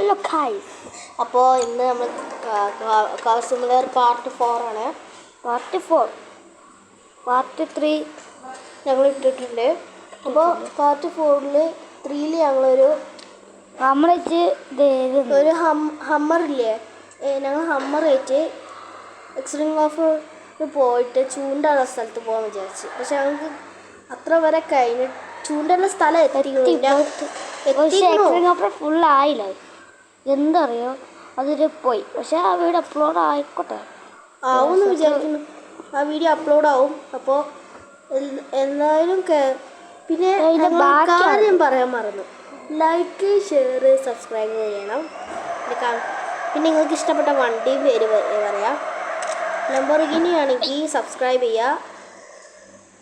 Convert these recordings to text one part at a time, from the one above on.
Hello guys, അപ്പോൾ ഇന്ന് നമ്മൾ കാർ സിമുലേറ്റർ പാർട്ട് 4 ആണ്. പാർട്ട് 3 ഞങ്ങൾ ഇട്ടിട്ടുണ്ട്. അപ്പോൾ പാർട്ട് 4-ൽ 3-ൽ ഞങ്ങളൊരു ഹമ്മറില്ലേ, ഞങ്ങൾ ഹമ്മർ ആയിട്ട് എക്സ്ട്രീം ഓഫ് പോയിട്ട് ചൂണ്ടുള്ള സ്ഥലത്ത് പോകാൻ വിചാരിച്ചു. പക്ഷെ ഞങ്ങൾക്ക് അത്ര വരെ കഴിഞ്ഞ് ചൂണ്ടുള്ള സ്ഥലം ഫുള്ളായില്ല. എന്തറിയോ, അതൊരു പോയി. പക്ഷെ ആ വീഡിയോ അപ്ലോഡ് ആയിക്കോട്ടെ, ആവുമെന്ന് വിചാരിക്കുന്നു. ആ വീഡിയോ അപ്ലോഡ് ആവും. അപ്പോൾ എന്തായാലും പിന്നെ കാര്യം പറയാൻ മറന്നു, ലൈക്ക്, ഷെയർ, സബ്സ്ക്രൈബ് ചെയ്യണം. പിന്നെ നിങ്ങൾക്ക് ഇഷ്ടപ്പെട്ട വണ്ടിയും പേര് പറയാം. ലംബോർഗിനി ആണെങ്കിൽ സബ്സ്ക്രൈബ് ചെയ്യുക,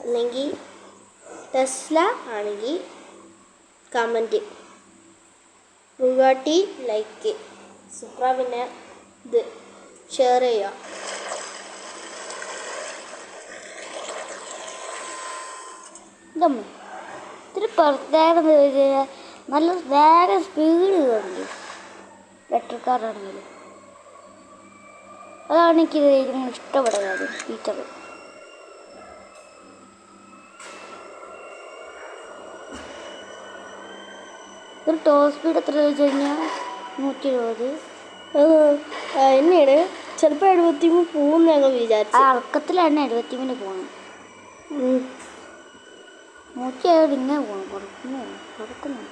അല്ലെങ്കിൽ ടെസ്ല ആണെങ്കിൽ കമൻറ്റ്, ബുഗാട്ടി ലൈക്ക്, സുപ്ര പിന്നെ ഇത് ഷെയർ ചെയ്യുക. ഇത്തിരി പ്രത്യേകത നല്ല വേഗം സ്പീഡ് കയറുന്നു ഇലക്ട്രിക്കാരാണെങ്കിൽ. അതാണ് എനിക്ക് നിങ്ങൾ ഇഷ്ടപ്പെട്ട കാര്യം, ഫീച്ചർ. ഒരു ടോപ്പ് സ്പീഡ് എത്ര വെച്ച് കഴിഞ്ഞാൽ 120 തന്നെയാണ്. ചിലപ്പോൾ 73 പോകും ഞങ്ങൾ വിചാരിച്ചു. അളക്കത്തിലാണ് 73 പോകണം. 107 ഇങ്ങനെ പോകണം, കൊടുക്കുന്നു.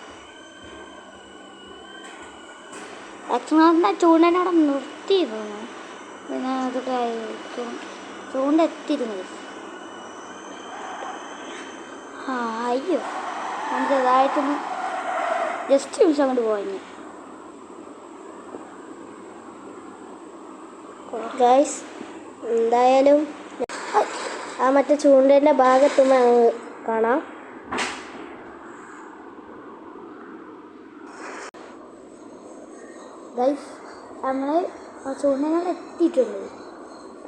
എക്സ്മാറിൻ്റെ ചൂണ്ടനവിടെ നിർത്തിയിരുന്നു. പിന്നെ അതൊക്കെ ചൂണ്ട എത്തിയിരുന്നു. അയ്യോ, നമുക്ക് ഇതായിട്ടൊന്ന് ജസ്റ്റ് നിമിഷം അങ്ങോട്ട് പോയി. ഗൈസ്, എന്തായാലും ആ മറ്റേ ചൂണ്ടേൻ്റെ ഭാഗത്തുമ്പോൾ ഞങ്ങൾ കാണാം. ഗൈസ്, ഞങ്ങൾ ആ ചൂണ്ടനോട് എത്തിയിട്ടുണ്ട്.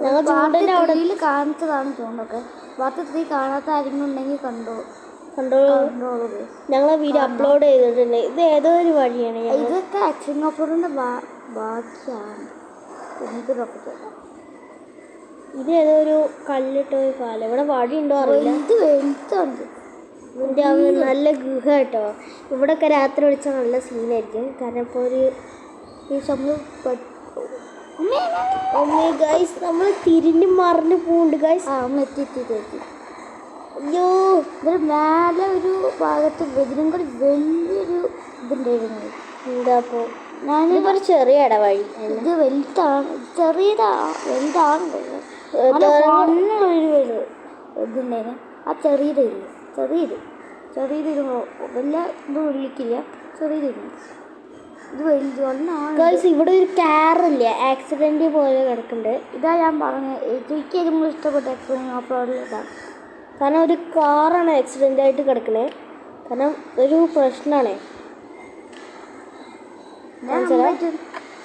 ഞങ്ങൾ ചൂണ്ടൻ്റെ അവിടെ കാണിച്ചതാണ് ചൂണ്ടൊക്കെ. പാർട്ട് 3 കാണാത്ത ആരെങ്കിലും ഉണ്ടെങ്കിൽ കണ്ടോളൂ. ഞങ്ങൾ വീഡിയോ അപ്ലോഡ് ചെയ്തിട്ടുണ്ട്. ഇത് ഏതോ ഒരു വഴിയാണ്. ഇതൊക്കെ സിംഗപ്പൂരിൻ്റെ ബാക്കിയാണ്. ഇത് ഏതോ ഒരു കല്ലിട്ട ഒരു പാലം. ഇവിടെ വഴി ഉണ്ടോ അറിയില്ല. ഇതിൻ്റെ നല്ല ഗുഹ കേട്ടോ. ഇവിടെയൊക്കെ രാത്രി വിളിച്ചാൽ നല്ല സീനായിരിക്കും. കാരണം ഇപ്പോൾ ഒരു ഗൈസ്, നമ്മൾ തിരിഞ്ഞ് മറിഞ്ഞ് പോകുന്നുണ്ട് ഗൈസ്. എത്തി. അയ്യോ, ഇതിന് മേലെ ഒരു ഭാഗത്ത് ഇതിനും കൂടി വലിയൊരു ഇതുണ്ടായിരുന്നു. എന്താ അപ്പോൾ ഞാനിതൊരു ചെറിയ ഇടവഴി. ഇത് വലുതാണ്, വലുതാണ് ഇതുണ്ടായിരുന്നു. ആ ചെറിയത് വലിയ ഇത് വിളിക്കില്ല, ചെറിയതായിരുന്നു. ഇത് വലുത് ഒന്നാണ്. ഇവിടെ ഒരു കാറില്ലേ, ആക്സിഡൻറ്റ് പോലെ കിടക്കുന്നുണ്ട്. ഇതാ ഞാൻ പറഞ്ഞത്, എനിക്ക് നമ്മൾ ഇഷ്ടപ്പെട്ട ആക്സിഡൻറ്റ് അപ്ലോഡിൽ ഇതാണ്. കാരണം ഒരു കാറാണ് ആക്സിഡൻ്റ് ആയിട്ട് കിടക്കുന്നത്. കാരണം ഒരു പ്രശ്നമാണ്.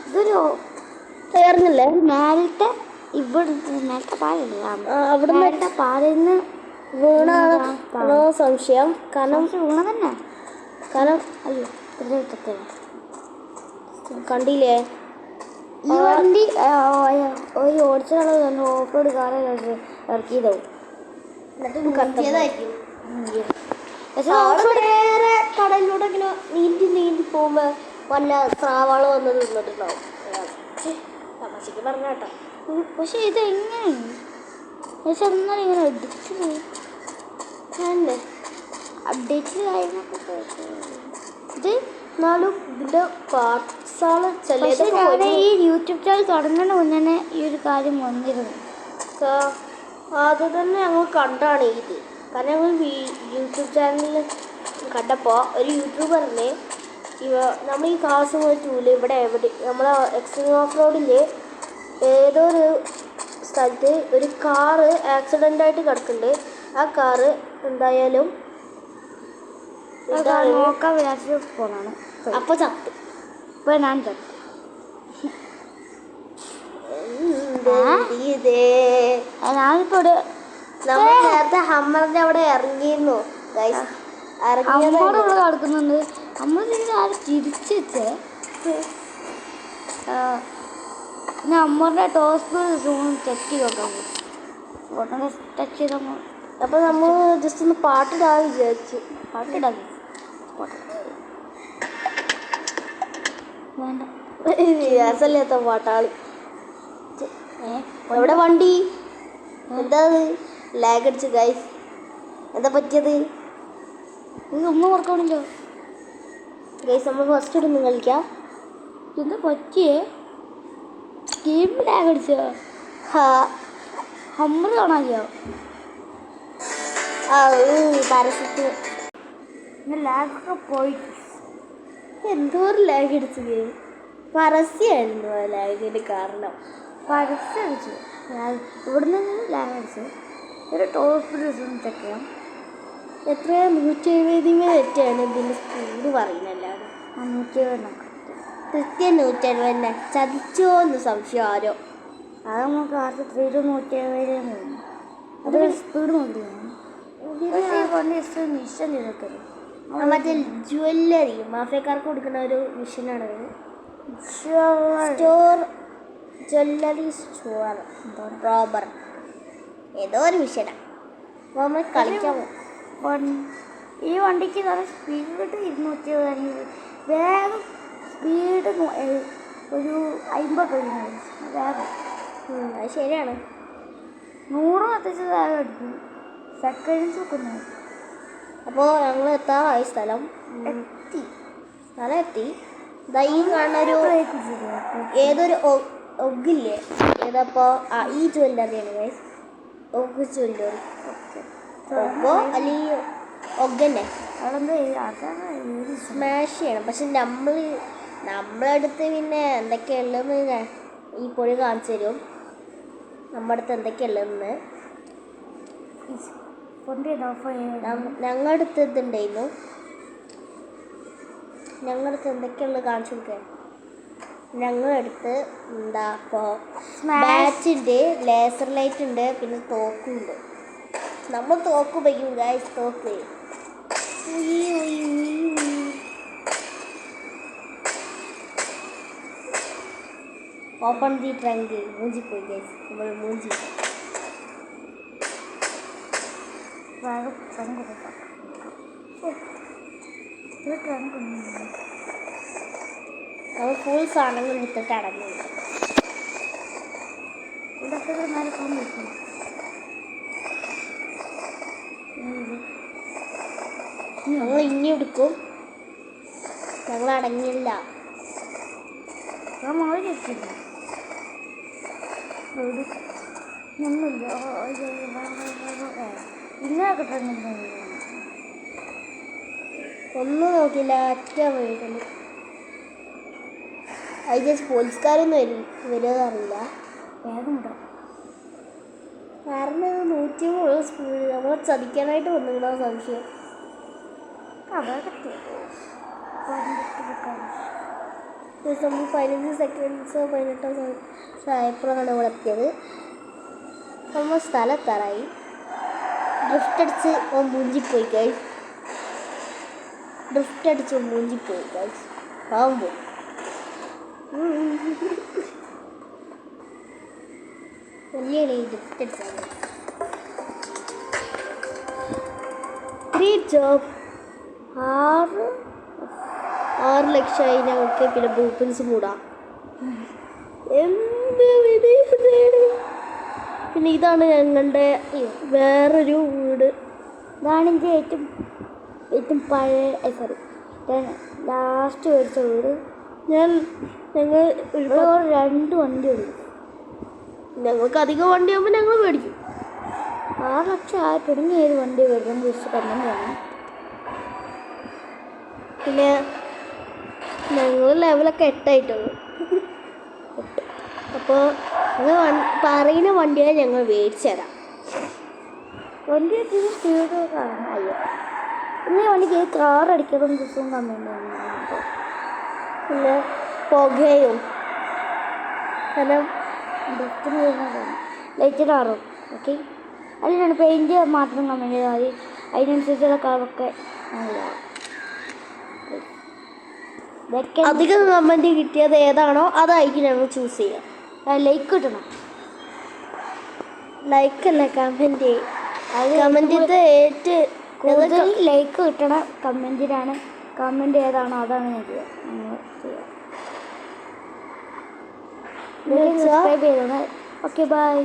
ഇതൊരു കയറുന്നില്ലേ മേലത്തെ മേലത്തെ പാലല്ലേ, അവിടെ പാലിൽ നിന്ന് വീണാണോ സംശയം. കാരണം വീണ തന്നെ. കാരണം അയ്യോ, കണ്ടില്ലേ ഈ വണ്ടി ഒരു ഓടിച്ചാൽ ഓഫ് റോഡ് കാറ് ഇറക്കിയതാവും. വേറെ കടലിലൂടെ ഇങ്ങനെ നീന്തി പോകുമ്പോ വല്ല സ്രാവാള് വന്ന് നിന്നിട്ടുണ്ടാവും. തമാശക്ക് പറഞ്ഞ കേട്ടോ. പക്ഷെ ഇതെങ്ങനെ ഇങ്ങനെ അപ്ഡേറ്റ് കാര്യങ്ങളൊക്കെ ഇത് എന്നാലും ഇതിൻ്റെ പാർട്സാള് ഈ യൂട്യൂബ് ചാനൽ തുടങ്ങുന്നതിന് മുന്നേ ഈ ഒരു കാര്യം വന്നിരുന്നു. അത് തന്നെ ഞങ്ങൾ കണ്ടാണ് ഇത്. കാരണം ഞങ്ങൾ യൂട്യൂബ് ചാനലിൽ കണ്ടപ്പോൾ ഒരു യൂട്യൂബറിന് നമ്മൾ ഈ കാസർഗോഡ് 2-ൽ ഇവിടെ നമ്മളെ എക്സ്ട്രീം ഓഫ് റോഡിൽ ഏതോ ഒരു സ്ഥലത്ത് ഒരു കാറ് ആക്സിഡൻ്റായിട്ട് കിടക്കുന്നുണ്ട്. ആ കാറ് എന്തായാലും നോക്കാൻ വിചാരിച്ച് പോണാണ്. അപ്പോൾ ചത്തു. ഇപ്പോൾ ഞാൻ ചത്തു. ഞാനിപ്പോ നേരത്തെ ഹമ്മറിന്റെ അവിടെ ഇറങ്ങിയിരുന്നു. കിടക്കുന്നുണ്ട്. നമ്മൾ ആരും തിരിച്ചു വെച്ചേ പിന്നെ അമ്മയുടെ ടോസ് സൂൺ ചെക്ക് ചെയ്ത് നോക്കാൻ ഫോട്ടോ ടച്ച് ചെയ്ത് അപ്പോൾ നമ്മൾ ജസ്റ്റ് ഒന്ന് പാട്ടിടാൻ വിചാരിച്ചു. പാട്ടിടാക്കി വേണ്ട രസമില്ലാത്ത പാട്ടാളി. എവിടെ വണ്ടി? എന്താ ലാഗ് അടിച്ചു ഗൈസ്? എന്താ പറ്റിയത്? ഒന്നും ഓർക്കണില്ലോ ഗൈസ്. നമ്മൾ ഫസ്റ്റ് ഇടുന്ന് കളിക്കാം. എന്താ പറ്റിയേ? ഗെയിം ലാഗ് അടിച്ചോ? ഹമ്മർ കാണാനില്ല. പരസ്യത്തിന് ലാഗൊക്കെ പോയി. എന്തോരം ലാഗ് അടിച്ചു ഗെയിം. പരസ്യമായിരുന്നു ആ ലാഗിന് കാരണം. പരസ്യം അടിച്ചു. ഇവിടെ നിന്ന് ലാഗ് അടിച്ചു. ഒരു ടോപ്പ് ചെക്ക് ചെയ്യാം. എത്രയോ 170 തെറ്റാണ് ഇതിൻ്റെ സ്പീഡ് പറയുന്നല്ലാതെ. 170 കൃത്യം 170 തന്നെ. ചതിച്ചോ എന്ന് സംശയം ആരോ. അത് നമുക്ക് ആദ്യത്തെ 170 അത് സ്പീഡ് നോക്കില്ല. മിഷൻ ചെയ്തൊക്കെ മറ്റേ ജ്വല്ലറി മാഫിയക്കാർക്ക് കൊടുക്കുന്ന ഒരു മിഷനാണ്. സ്റ്റോർ ജ്വല്ലറി സ്റ്റോർ റോബർ ഏതോ ഒരു മിഷനാണ്. അപ്പോൾ നമ്മൾ കളിക്കാൻ പോകും. ഈ വണ്ടിക്ക് നല്ല സ്പീഡ് 270 വേഗം സ്പീഡ് ഒരു 50 വേഗം. അത് ശരിയാണ്. 100 കത്തിച്ച് വേഗം അടിക്കും. സെക്കൻഡ്സ് ഒക്കെ. അപ്പോൾ ഞങ്ങൾ എത്താറായി. സ്ഥലം എത്തി. ഈ കാണുന്നൊരു ഏതൊരു ഒഗ്ഗില്ലേ? ഏതപ്പോൾ ഈ ജ്വല്ലറിയാണ് ഗൈസ്. ഒഗ് ജ്വല്ലറി. ഒഗ്ഗോ അല്ലെങ്കിൽ ഒഗ്ഗന്നെ സ്മാഷ് ചെയ്യണം. പക്ഷെ നമ്മളടുത്ത് പിന്നെ എന്തൊക്കെയുള്ളതെന്ന് ഈ പൊടി കാണിച്ചു തരും. നമ്മുടെ അടുത്ത് എന്തൊക്കെയുള്ളതെന്ന്. ഞങ്ങളുടെ അടുത്ത് ഇതുണ്ടായിരുന്നു. ഞങ്ങളുടെ അടുത്ത് എന്തൊക്കെയുള്ളത് കാണിച്ചു കൊടുക്കാൻ. ഞങ്ങളുടെ അടുത്ത് എന്താ ഇപ്പോൾ ബാറ്റുണ്ട്, ലേസർ ലൈറ്റ് ഉണ്ട്, പിന്നെ തോക്കുണ്ട്. നമ്മൾ തോക്ക് ഉപയോഗിക്കും ഗൈസ്. തോക്ക് ഓപ്പൺ ദി ട്രങ്ക്. മൂഞ്ചി പോയി ഗൈസ്. നമ്മൾ മൂഞ്ചി നമ്മൾ ഫുൾ സാധനങ്ങൾ എടുത്തിട്ട് അടങ്ങി. ഞങ്ങൾ ഇനി എടുക്കും. ഞങ്ങൾ അടങ്ങിയില്ല. ഒന്നും നോക്കില്ല. ഒറ്റ വീട്ടിൽ പോലീസുകാരൊന്നും വരുമെന്നറിയില്ല. കാരണം 130 സ്പീഡ് നമ്മളെ ചതിക്കാനായിട്ട് വന്നിരുന്ന സംശയം. നമ്മൾ 15 സെക്കൻഡ്സോ 18 ആയപ്പോഴാണ് നമ്മൾ എത്തിയത്. നമ്മൾ സ്ഥലത്താറായി. ഡ്രിഫ്റ്റ് അടിച്ച് മൂഞ്ചിപ്പോയി ഗൈസ്. പാവം വലിയ ഡ്രിഫ്റ്റ് അടിച്ചാൽ. Great job. 6 ലക്ഷമായി ഞങ്ങൾക്ക്. പിന്നെ ബ്ലൂപ്രിൻസ് കൂടാം. എന്ത് വിലയാണ്. പിന്നെ ഇതാണ് ഞങ്ങളുടെ വേറൊരു വീട്. ഇതാണ് എൻ്റെ ഏറ്റവും പഴയ ലാസ്റ്റ് മേടിച്ച വീട്. ഞങ്ങൾ 2 വണ്ടി എടുക്കും. ഞങ്ങൾക്ക് അധികം വണ്ടിയാകുമ്പോൾ ഞങ്ങൾ മേടിക്കും. 6 ലക്ഷം ആയപ്പോഴെങ്കിൽ ഏത് വണ്ടി മേടിക്കാൻ തിരിച്ച് കണ്ടു വേണം. പിന്നെ ഞങ്ങൾ ലെവലൊക്കെ 8 ആയിട്ടുള്ളൂ. അപ്പോൾ ഞങ്ങൾ പറയുന്ന വണ്ടിയെ ഞങ്ങൾ മേടിച്ചു തരാം. വണ്ടി സ്പീഡ് കാണാം. അയ്യോ ഇനി വണ്ടിക്ക് കാർ അടിക്കണം ദിവസവും കമ്മിയുണ്ടായിരുന്നു. പിന്നെ പുകയും കാരണം ഡെസ്റ്റിന് വരുന്നതാണ്. ലൈറ്റ് കാറും ഓക്കെ. അതിനാണ് പെയിൻറ്റ് മാത്രം കമ്മിൻ്റ് ചെയ്താൽ മതി. അതിനനുസരിച്ചുള്ള കളറൊക്കെ നല്ലതാണ്. അധികം കമൻറ്റ് കിട്ടിയത് ഏതാണോ അതായിരിക്കും ഞങ്ങൾ ചൂസ് ചെയ്യുക. ലൈക്ക് കിട്ടണം. ലൈക്ക് അല്ല കമൻറ്റ്. കമൻറ്റ് കൂടുതൽ ലൈക്ക് കിട്ടണ കമൻറ്റിനാണ്. കമൻറ്റ് ഏതാണോ അതാണ് ഞാൻ ചെയ്യുക. സബ്സ്ക്രൈബ് ചെയ്തോളാം. Okay bye.